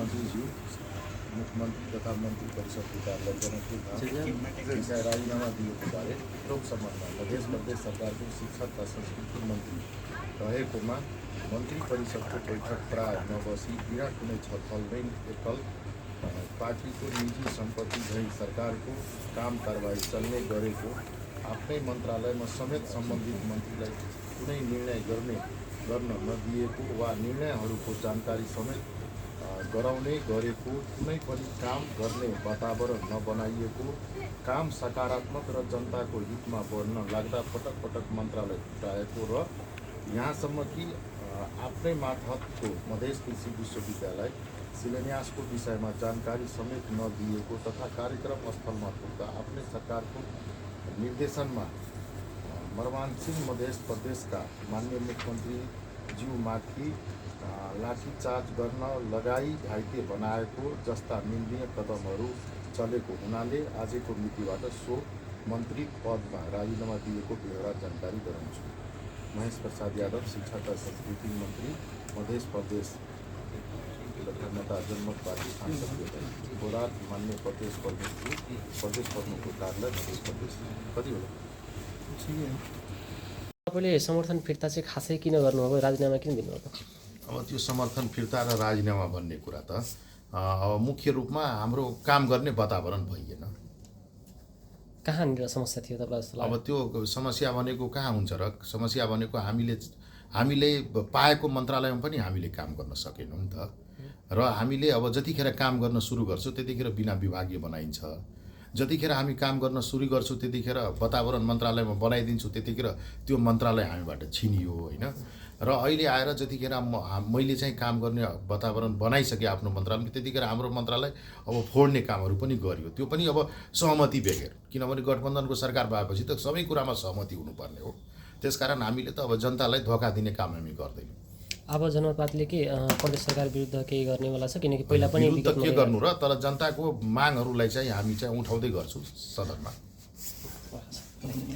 मन्त्रीज्यू मुख्यमन्त्री तथा मन्त्री परिषदको कार्यालय जनकपुर विषय राजीनामा दिएको बारे लोक सम्बन्धमा मध्य प्रदेश सरकारको शिक्षा तथा संस्कृति मन्त्री रहेकोमा मन्त्री परिषदको बैठक प्राय नबसी बिना कुनै छलफल नै एकल पार्टीको निजी सम्पत्ति झैँ सरकारको काम कारबाही चल्ने गरेको आफ्नै मन्त्रालयमा समेत सम्बन्धित मन्त्रीलाई कुनै निर्णय गर्न नदिएको वा निर्णयहरूको जानकारी समेत गराउने गरेको, कुनै पनि काम गर्ने वातावरण नबनाइएको, काम सकारात्मक र जनताको हितमा बढ्न लाग्दा पटक पटक मन्त्रालय छुटाएको र यहाँसम्म कि आफ्नै मार्फतको मधेस कृषि विश्वविद्यालय शिलान्यासको विषयमा जानकारी समेत नदिएको तथा कार्यक्रम स्थलमा पुग्दा आफ्नै सरकारको निर्देशनमा मर्मान्सिङ मध्य प्रदेशका माननीय मुख्यमन्त्रीज्यूमाथि लाठीचार्ज गर्न लगाई घाइते बनाएको जस्ता निन्दनीय कदमहरू चलेको हुनाले आजको मितिबाट सो मन्त्री पदमा राजीनामा दिएको बेहोरा जानकारी गराउँछु। महेश प्रसाद यादव, शिक्षा तथा संस्कृति मन्त्री, मध्य प्रदेश तथा नेता जनमत पार्टी सांसद बोराट, मान्य प्रदेश प्रमुखको कार्यालय मध्य प्रदेश। कति हो तपाईँले समर्थन फिर्ता चाहिँ खासै किन गर्नुभयो, राजीनामा किन दिनुभयो? अब त्यो समर्थन फिर्ता र राजीनामा भन्ने कुरा त अब मुख्य रूपमा हाम्रो काम गर्ने वातावरण भइएन। कहाँनिर समस्या थियो तपाईँलाई जस्तो लाग्यो? अब त्यो समस्या भनेको कहाँ हुन्छ र? समस्या भनेको हामीले पाएको मन्त्रालयमा पनि हामीले काम गर्न सकेनौँ नि त। र हामीले अब जतिखेर काम गर्न सुरु गर्छौँ त्यतिखेर बिना विभागीय बनाइन्छ। जतिखेर हामी काम गर्न सुरु गर्छौँ त्यतिखेर वातावरण मन्त्रालयमा बनाइदिन्छौँ, त्यतिखेर त्यो मन्त्रालय हामीबाट छिनियो होइन। र अहिले आएर जतिखेर मैले चाहिँ काम गर्ने वातावरण बनाइसकेँ आफ्नो मन्त्रालयमा, त्यतिखेर हाम्रो मन्त्रालय अब फोड्ने कामहरू पनि गरियो। त्यो पनि अब सहमति बेगर, किनभने गठबन्धनको सरकार भएपछि त सबै कुरामा सहमति हुनुपर्ने हो। त्यसकारण हामीले त अब जनतालाई धोका दिने काम हामी गर्दैनौँ। अब जनमत पार्टीले के प्रदेश सरकार विरुद्ध केही गर्नेवाला छ? किनकि पहिला पनि विरुद्ध के गर्नु र, तर जनताको मागहरूलाई चाहिँ हामी चाहिँ उठाउँदै गर्छौँ सदनमा।